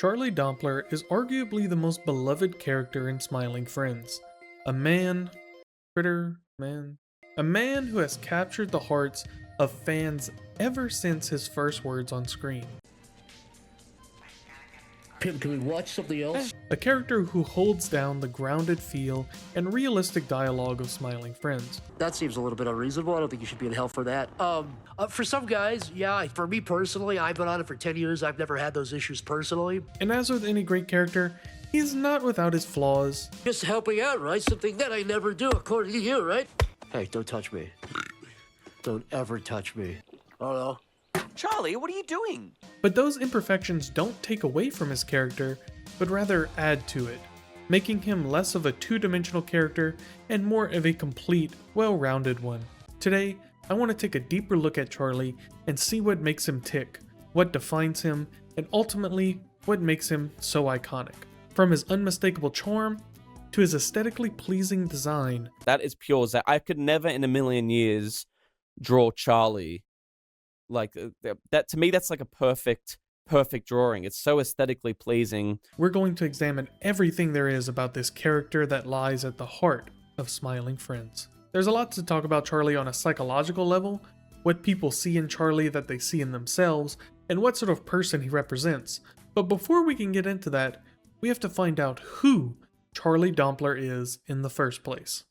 Charlie Dompler is arguably the most beloved character in Smiling Friends. A man who has captured the hearts of fans ever since his first words on screen. Pim, can we watch something else? A character who holds down the grounded feel and realistic dialogue of Smiling Friends. That seems a little bit unreasonable. I don't think you should be in hell for that. For some guys, yeah. For me personally, I've been on it for 10 years. I've never had those issues personally. And as with any great character, he's not without his flaws. Just helping out, right? Something that I never do, according to you, right? Hey, don't touch me. Don't ever touch me. Oh no. Charlie, what are you doing? But those imperfections don't take away from his character, but rather add to it, making him less of a two-dimensional character and more of a complete, well-rounded one. Today, I want to take a deeper look at Charlie and see what makes him tick, what defines him, and ultimately, what makes him so iconic. From his unmistakable charm, to his aesthetically pleasing design. That is pure Zach. I could never in a million years draw Charlie. Like, that to me, that's like a perfect drawing. It's so aesthetically pleasing. We're going to examine everything there is about this character that lies at the heart of Smiling Friends. There's a lot to talk about Charlie on a psychological level, what people see in Charlie that they see in themselves, and what sort of person he represents. But before we can get into that, we have to find out who Charlie Dompler is in the first place.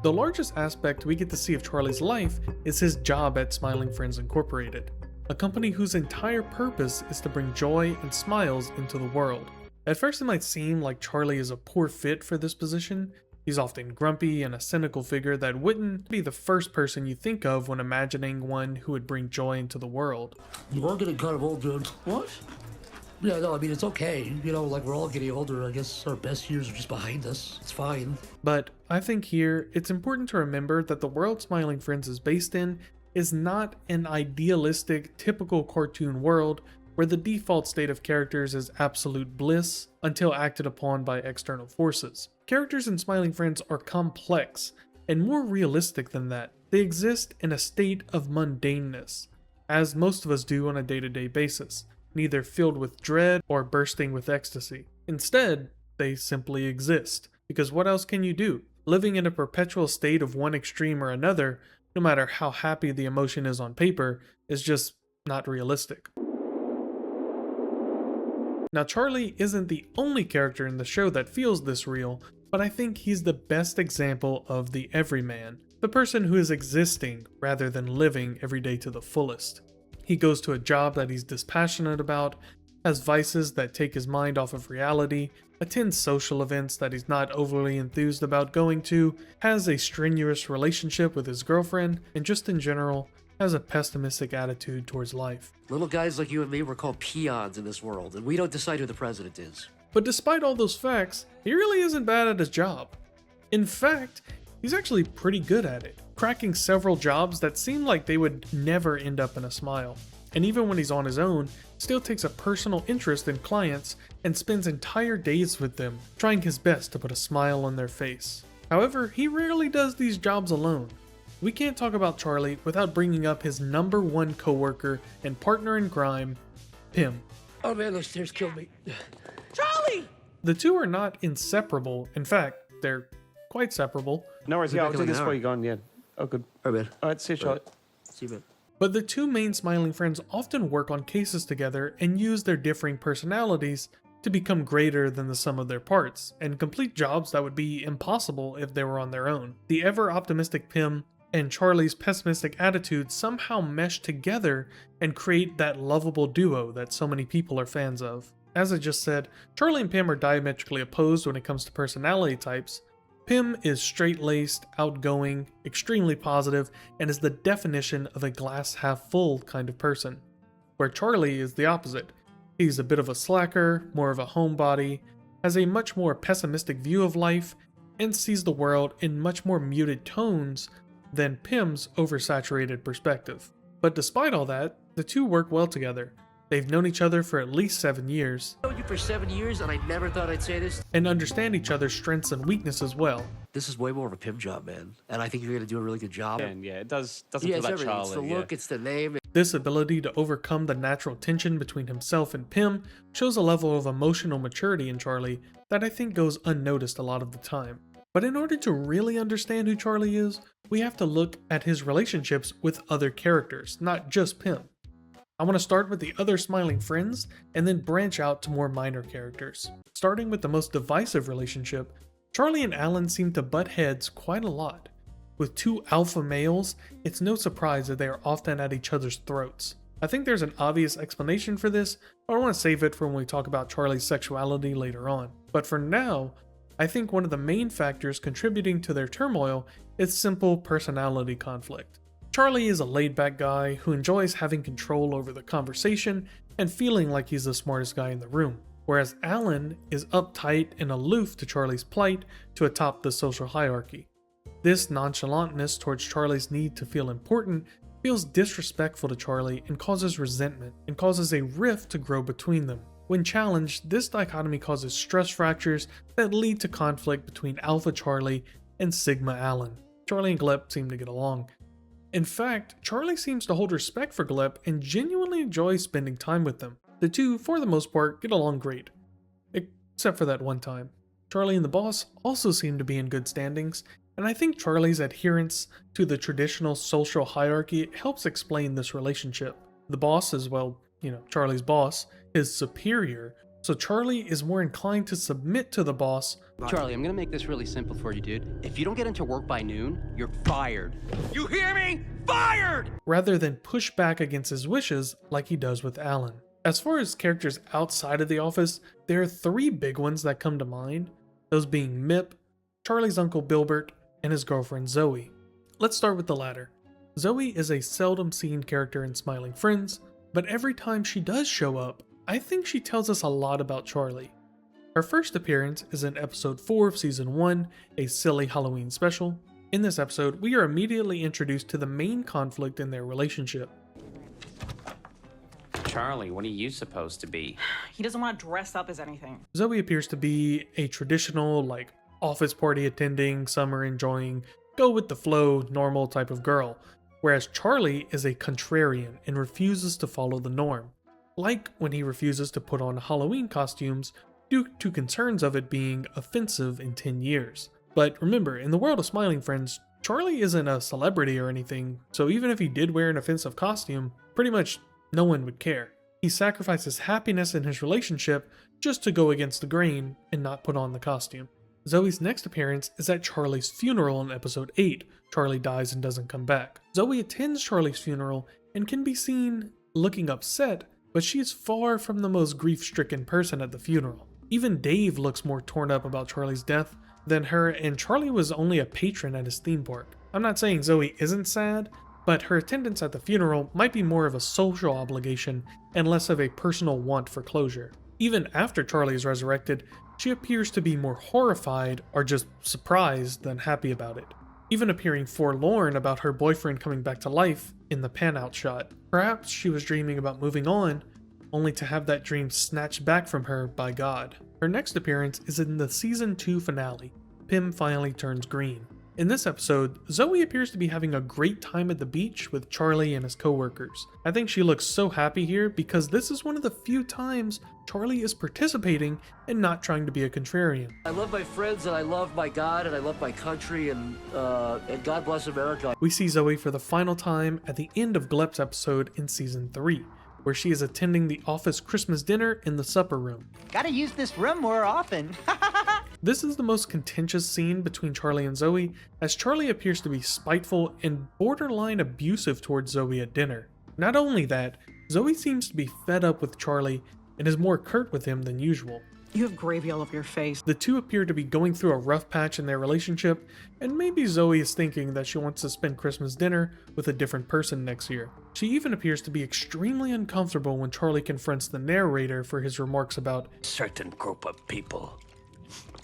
The largest aspect we get to see of Charlie's life is his job at Smiling Friends Incorporated, a company whose entire purpose is to bring joy and smiles into the world. At first it might seem like Charlie is a poor fit for this position. He's often grumpy and a cynical figure that wouldn't be the first person you think of when imagining one who would bring joy into the world. You are getting kind of old, dude. What? Yeah, no, I mean, it's okay. You know, like, we're all getting older. I guess our best years are just behind us. It's fine. But I think here, it's important to remember that the world Smiling Friends is based in is not an idealistic, typical cartoon world where the default state of characters is absolute bliss until acted upon by external forces. Characters in Smiling Friends are complex and more realistic than that. They exist in a state of mundaneness, as most of us do on a day-to-day basis, neither filled with dread or bursting with ecstasy. Instead, they simply exist, because what else can you do? Living in a perpetual state of one extreme or another, no matter how happy the emotion is on paper, is just not realistic. Now, Charlie isn't the only character in the show that feels this real, but I think he's the best example of the everyman, the person who is existing rather than living every day to the fullest. He goes to a job that he's dispassionate about, has vices that take his mind off of reality, attends social events that he's not overly enthused about going to, has a strenuous relationship with his girlfriend, and just in general, has a pessimistic attitude towards life. Little guys like you and me, we're called peons in this world, and we don't decide who the president is. But despite all those facts, he really isn't bad at his job. In fact, he's actually pretty good at it, cracking several jobs that seem like they would never end up in a smile. And even when he's on his own, still takes a personal interest in clients and spends entire days with them, trying his best to put a smile on their face. However, he rarely does these jobs alone. We can't talk about Charlie without bringing up his #1 coworker and partner in crime, Pim. Oh man, those stairs killed me. Charlie! The two are not inseparable. In fact, they're quite separable. No worries, We're yeah, back I'll in do like this an before hour. you gone, yeah. Oh, good. All right, man. Alright, see you, Charlie. See you, man. But the two main Smiling Friends often work on cases together and use their differing personalities to become greater than the sum of their parts, and complete jobs that would be impossible if they were on their own. The ever-optimistic Pim and Charlie's pessimistic attitude somehow mesh together and create that lovable duo that so many people are fans of. As I just said, Charlie and Pim are diametrically opposed when it comes to personality types. Pim is straight-laced, outgoing, extremely positive, and is the definition of a glass-half-full kind of person, where Charlie is the opposite. He's a bit of a slacker, more of a homebody, has a much more pessimistic view of life, and sees the world in much more muted tones than Pim's oversaturated perspective. But despite all that, the two work well together. They've known each other for at least 7 years, I've known you for 7 years, and I never thought I'd say this. and understand each other's strengths and weaknesses well. This is way more of a Pim job, man. And I think you're gonna do a really good job. And yeah, it doesn't Yeah, feel it's that everything. It's Charlie. the look, it's the name. This ability to overcome the natural tension between himself and Pym shows a level of emotional maturity in Charlie that I think goes unnoticed a lot of the time. But in order to really understand who Charlie is, we have to look at his relationships with other characters, not just Pym. I want to start with the other smiling friends and then branch out to more minor characters. Starting with the most divisive relationship, Charlie and Alan seem to butt heads quite a lot. With two alpha males, it's no surprise that they are often at each other's throats. I think there's an obvious explanation for this, but I want to save it for when we talk about Charlie's sexuality later on. But for now, I think one of the main factors contributing to their turmoil is simple personality conflict. Charlie is a laid-back guy who enjoys having control over the conversation and feeling like he's the smartest guy in the room, whereas Alan is uptight and aloof to Charlie's plight to atop the social hierarchy. This nonchalantness towards Charlie's need to feel important feels disrespectful to Charlie and causes resentment, and causes a rift to grow between them. When challenged, this dichotomy causes stress fractures that lead to conflict between Alpha Charlie and Sigma Alan. Charlie and Glep seem to get along. In fact, Charlie seems to hold respect for Glep and genuinely enjoys spending time with them. The two, for the most part, get along great. Except for that one time. Charlie and the boss also seem to be in good standings, and I think Charlie's adherence to the traditional social hierarchy helps explain this relationship. The boss is, well, Charlie's boss, his superior, so Charlie is more inclined to submit to the boss. Charlie, I'm gonna make this really simple for you, dude. If you don't get into work by noon, you're fired. You hear me? Fired! Rather than push back against his wishes like he does with Alan. As far as characters outside of the office, there are three big ones that come to mind, those being Mip, Charlie's uncle Bilbert, and his girlfriend Zoe. Let's start with the latter. Zoe is a seldom seen character in Smiling Friends, but every time she does show up, I think she tells us a lot about Charlie. Her first appearance is in episode 4 of season 1, a silly Halloween special. In this episode, we are immediately introduced to the main conflict in their relationship. Charlie, what are you supposed to be? He doesn't want to dress up as anything. Zoe appears to be a traditional, office party attending, summer enjoying, go with the flow, normal type of girl, whereas Charlie is a contrarian and refuses to follow the norm. Like when he refuses to put on Halloween costumes due to concerns of it being offensive in 10 years. But remember, in the world of Smiling Friends, Charlie isn't a celebrity or anything, so even if he did wear an offensive costume, pretty much no one would care. He sacrifices happiness in his relationship just to go against the grain and not put on the costume. Zoe's next appearance is at Charlie's funeral in episode 8. Charlie dies and doesn't come back. Zoe attends Charlie's funeral and can be seen looking upset, but she is far from the most grief-stricken person at the funeral. Even Dave looks more torn up about Charlie's death than her, and Charlie was only a patron at his theme park. I'm not saying Zoe isn't sad, but her attendance at the funeral might be more of a social obligation and less of a personal want for closure. Even after Charlie is resurrected, she appears to be more horrified or just surprised than happy about it, even appearing forlorn about her boyfriend coming back to life in the pan-out shot. Perhaps she was dreaming about moving on, only to have that dream snatched back from her by God. Her next appearance is in the season 2 finale, Pym Finally Turns Green. In this episode, Zoe appears to be having a great time at the beach with Charlie and his co-workers. I think she looks so happy here because this is one of the few times Charlie is participating and not trying to be a contrarian. I love my friends, and I love my God, and I love my country, and God bless America. We see Zoe for the final time at the end of Glep's episode in season 3, where she is attending the office Christmas dinner in the supper room. Gotta use this room more often. This is the most contentious scene between Charlie and Zoe, as Charlie appears to be spiteful and borderline abusive towards Zoe at dinner. Not only that, Zoe seems to be fed up with Charlie and is more curt with him than usual. You have gravy all over your face. The two appear to be going through a rough patch in their relationship, and maybe Zoe is thinking that she wants to spend Christmas dinner with a different person next year. She even appears to be extremely uncomfortable when Charlie confronts the narrator for his remarks about certain group of people.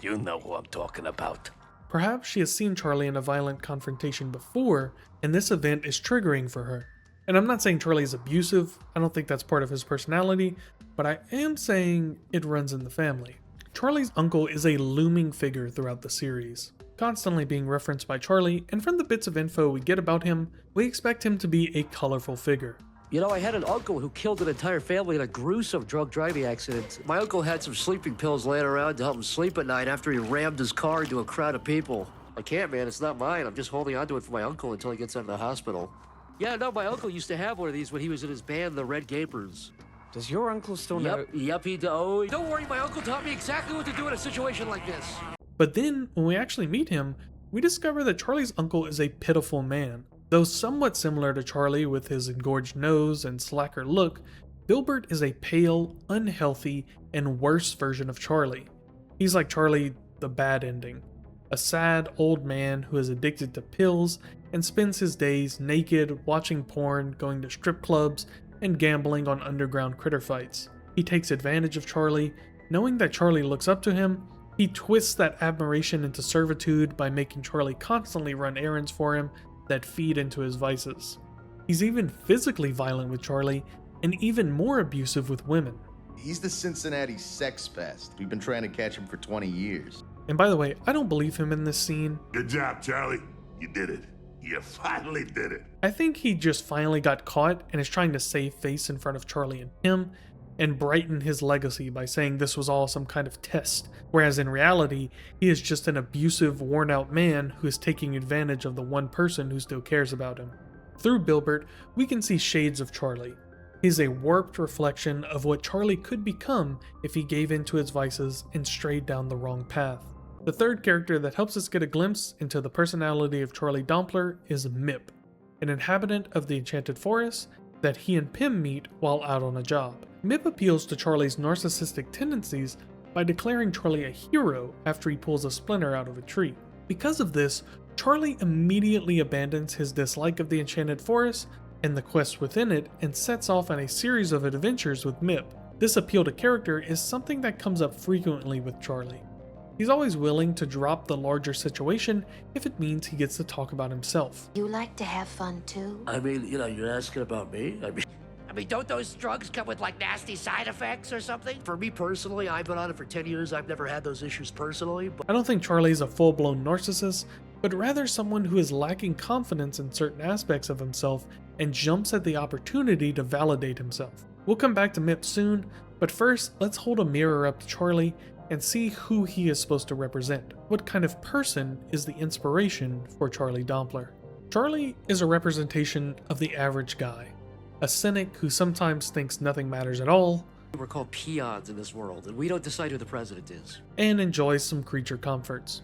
You know who I'm talking about. Perhaps she has seen Charlie in a violent confrontation before, and this event is triggering for her. And I'm not saying Charlie is abusive, I don't think that's part of his personality, but I am saying it runs in the family. Charlie's uncle is a looming figure throughout the series, constantly being referenced by Charlie, and from the bits of info we get about him, we expect him to be a colorful figure. You know, I had an uncle who killed an entire family in a gruesome drunk driving accident. My uncle had some sleeping pills laying around to help him sleep at night after he rammed his car into a crowd of people. I can't, man. It's not mine. I'm just holding on to it for my uncle until he gets out of the hospital. Yeah, no, my uncle used to have one of these when he was in his band, the Red Gapers. Does your uncle still know? Yep, he does. Don't worry, my uncle taught me exactly what to do in a situation like this. But then, when we actually meet him, we discover that Charlie's uncle is a pitiful man. Though somewhat similar to Charlie with his engorged nose and slacker look, Bilbert is a pale, unhealthy, and worse version of Charlie. He's like Charlie, the bad ending. A sad old man who is addicted to pills and spends his days naked, watching porn, going to strip clubs, and gambling on underground critter fights. He takes advantage of Charlie, knowing that Charlie looks up to him. He twists that admiration into servitude by making Charlie constantly run errands for him that feed into his vices. He's even physically violent with Charlie, and even more abusive with women. He's the Cincinnati sex pest. We've been trying to catch him for 20 years. And by the way, I don't believe him in this scene. Good job, Charlie. You did it. You finally did it. I think he just finally got caught and is trying to save face in front of Charlie and him, and brighten his legacy by saying this was all some kind of test, whereas in reality, he is just an abusive, worn-out man who is taking advantage of the one person who still cares about him. Through Bilbert, we can see shades of Charlie. He's a warped reflection of what Charlie could become if he gave in to his vices and strayed down the wrong path. The third character that helps us get a glimpse into the personality of Charlie Dompler is Mip, an inhabitant of the Enchanted Forest that he and Pym meet while out on a job. Mip appeals to Charlie's narcissistic tendencies by declaring Charlie a hero after he pulls a splinter out of a tree. Because of this, Charlie immediately abandons his dislike of the Enchanted Forest and the quest within it and sets off on a series of adventures with Mip. This appeal to character is something that comes up frequently with Charlie. He's always willing to drop the larger situation if it means he gets to talk about himself. You like to have fun too? I mean, you know, you're asking about me? I mean, don't those drugs come with, like, nasty side effects or something? For me personally, I've been on it for 10 years. I've never had those issues personally, but I don't think Charlie's a full-blown narcissist, but rather someone who is lacking confidence in certain aspects of himself and jumps at the opportunity to validate himself. We'll come back to Mip soon, but first, let's hold a mirror up to Charlie and see who he is supposed to represent. What kind of person is the inspiration for Charlie Dompler? Charlie is a representation of the average guy. A cynic who sometimes thinks nothing matters at all, we're called peons in this world, and we don't decide who the president is. and enjoys some creature comforts.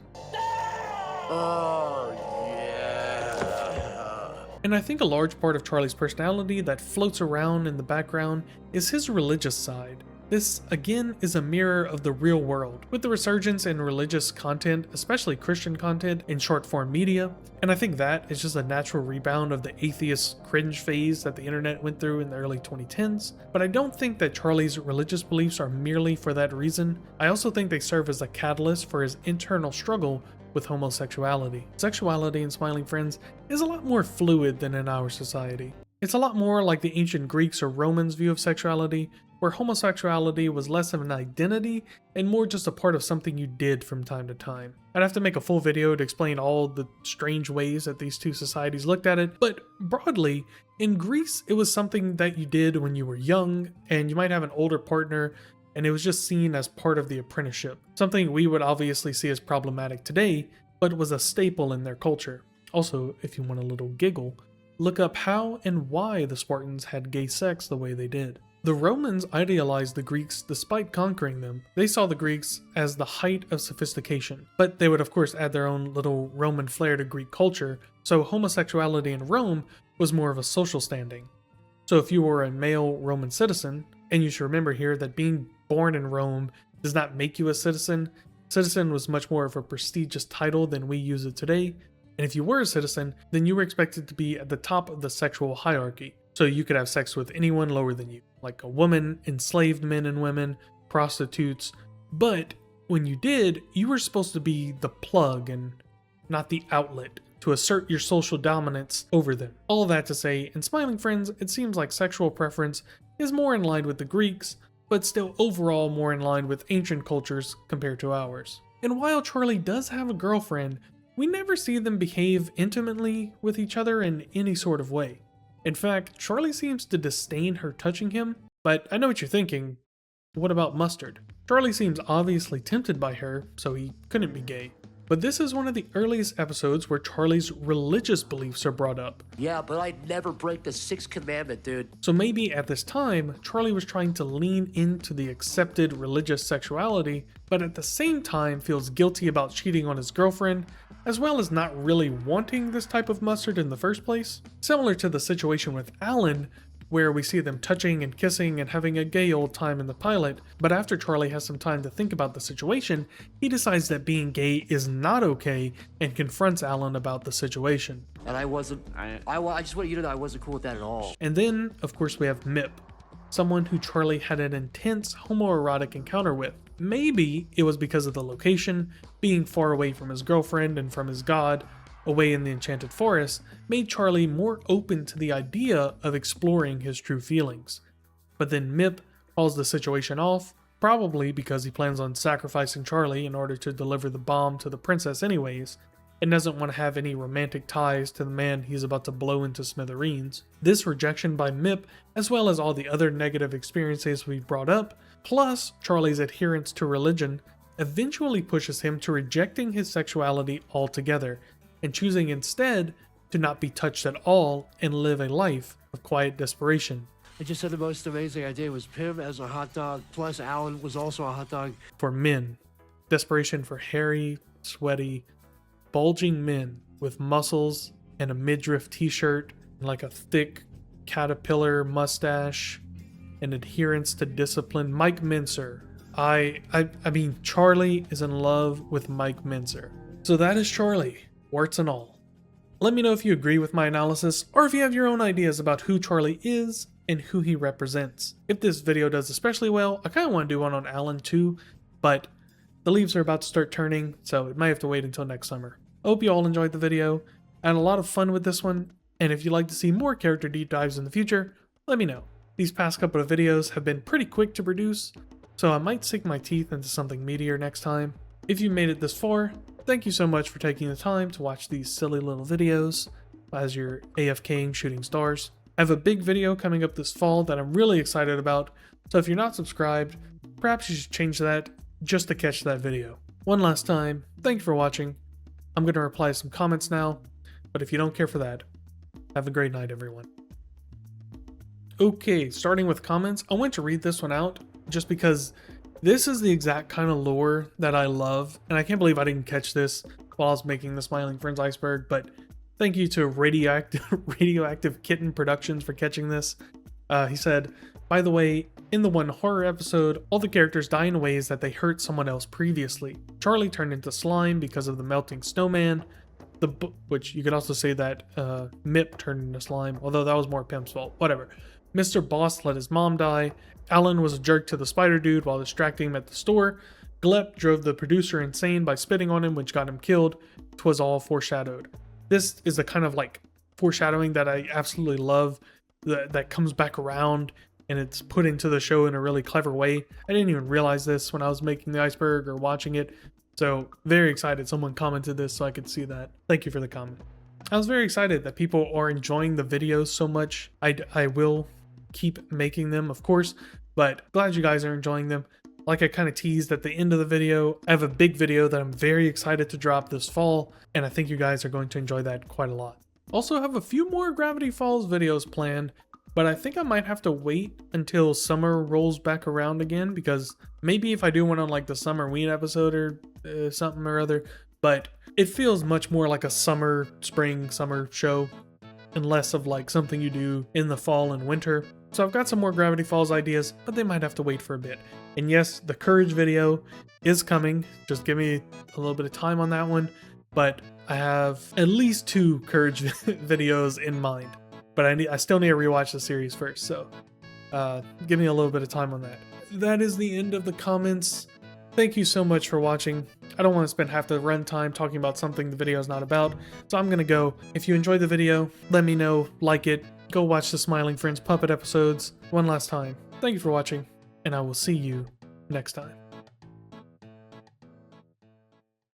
Oh, yeah. And I think a large part of Charlie's personality that floats around in the background is his religious side. This, again, is a mirror of the real world, with the resurgence in religious content, especially Christian content, in short-form media, and I think that is just a natural rebound of the atheist cringe phase that the internet went through in the early 2010s, but I don't think that Charlie's religious beliefs are merely for that reason. I also think they serve as a catalyst for his internal struggle with homosexuality. Sexuality in Smiling Friends is a lot more fluid than in our society. It's a lot more like the ancient Greeks or Romans' view of sexuality, where homosexuality was less of an identity and more just a part of something you did from time to time. I'd have to make a full video to explain all the strange ways that these two societies looked at it, but broadly, in Greece it was something that you did when you were young, and you might have an older partner, and it was just seen as part of the apprenticeship. Something we would obviously see as problematic today, but was a staple in their culture. Also, if you want a little giggle, look up how and why the Spartans had gay sex the way they did. The Romans idealized the Greeks despite conquering them. They saw the Greeks as the height of sophistication, but they would of course add their own little Roman flair to Greek culture, so homosexuality in Rome was more of a social standing. So if you were a male Roman citizen, and you should remember here that being born in Rome does not make you a citizen. Citizen was much more of a prestigious title than we use it today, and if you were a citizen, then you were expected to be at the top of the sexual hierarchy. So you could have sex with anyone lower than you, like a woman, enslaved men and women, prostitutes. But when you did, you were supposed to be the plug and not the outlet to assert your social dominance over them. All that to say, in Smiling Friends, it seems like sexual preference is more in line with the Greeks, but still overall more in line with ancient cultures compared to ours. And while Charlie does have a girlfriend, we never see them behave intimately with each other in any sort of way. In fact, Charlie seems to disdain her touching him, but I know what you're thinking. What about Mustard? Charlie seems obviously tempted by her, so he couldn't be gay. But this is one of the earliest episodes where Charlie's religious beliefs are brought up. Yeah, but I'd never break the sixth commandment, dude. So maybe at this time, Charlie was trying to lean into the accepted religious sexuality, but at the same time feels guilty about cheating on his girlfriend, as well as not really wanting this type of Mustard in the first place. Similar to the situation with Alan, where we see them touching and kissing and having a gay old time in the pilot, but after Charlie has some time to think about the situation, he decides that being gay is not okay and confronts Alan about the situation. And I just want you to know I wasn't cool with that at all. And then, of course, we have Mip, someone who Charlie had an intense homoerotic encounter with. Maybe it was because of the location, being far away from his girlfriend and from his god, away in the enchanted forest, made Charlie more open to the idea of exploring his true feelings. But then Mip calls the situation off, probably because he plans on sacrificing Charlie in order to deliver the bomb to the princess anyways, and doesn't want to have any romantic ties to the man he's about to blow into smithereens. This rejection by Mip, as well as all the other negative experiences we've brought up, plus Charlie's adherence to religion, eventually pushes him to rejecting his sexuality altogether, and choosing instead to not be touched at all and live a life of quiet desperation. I just said the most amazing idea was Pim as a hot dog, plus Alan was also a hot dog. For men, desperation for hairy, sweaty, bulging men with muscles and a midriff t-shirt and like a thick caterpillar mustache and adherence to discipline. Mike Mincer. I mean, Charlie is in love with Mike Mincer. So that is Charlie, warts and all. Let me know if you agree with my analysis or if you have your own ideas about who Charlie is and who he represents. If this video does especially well, I kind of want to do one on Alan too, but the leaves are about to start turning, so it might have to wait until next summer. I hope you all enjoyed the video. I had a lot of fun with this one, and if you'd like to see more character deep dives in the future, let me know. These past couple of videos have been pretty quick to produce, so I might sink my teeth into something meatier next time. If you made it this far, thank you so much for taking the time to watch these silly little videos as you're AFKing shooting stars. I have a big video coming up this fall that I'm really excited about, so if you're not subscribed, perhaps you should change that just to catch that video. One last time, thank you for watching. I'm going to reply to some comments now, but if you don't care for that, have a great night, everyone. Okay, starting with comments, I want to read this one out just because this is the exact kind of lore that I love, and I can't believe I didn't catch this while I was making the Smiling Friends iceberg, but thank you to Radioactive Kitten Productions for catching this. He said, by the way, in the one horror episode, all the characters die in ways that they hurt someone else previously. Charlie turned into slime because of the melting snowman, which you could also say that Mip turned into slime, although that was more Pim's fault, whatever. Mr. Boss let his mom die. Alan was a jerk to the spider dude while distracting him at the store. Glep drove the producer insane by spitting on him, which got him killed. 'Twas all foreshadowed. This is the kind of like foreshadowing that I absolutely love, that comes back around and it's put into the show in a really clever way. I didn't even realize this when I was making the iceberg or watching it, so very excited someone commented this so I could see that. Thank you for the comment. I was very excited that people are enjoying the videos so much. I will keep making them, of course, but glad you guys are enjoying them. Like I kind of teased at the end of the video, I have a big video that I'm very excited to drop this fall, and I think you guys are going to enjoy that quite a lot. Also have a few more Gravity Falls videos planned, but I think I might have to wait until summer rolls back around again, because maybe if I do one on like the Summerween episode or something or other, but it feels much more like a summer show and less of like something you do in the fall and winter. So I've got some more Gravity Falls ideas, but they might have to wait for a bit. And yes, the Courage video is coming. Just give me a little bit of time on that one. But I have at least 2 Courage videos in mind. But I still need to rewatch the series first, so give me a little bit of time on that. That is the end of the comments. Thank you so much for watching. I don't want to spend half the runtime talking about something the video is not about, so I'm gonna go. If you enjoyed the video, let me know, like it, go watch the Smiling Friends puppet episodes. One last time, thank you for watching, and I will see you next time.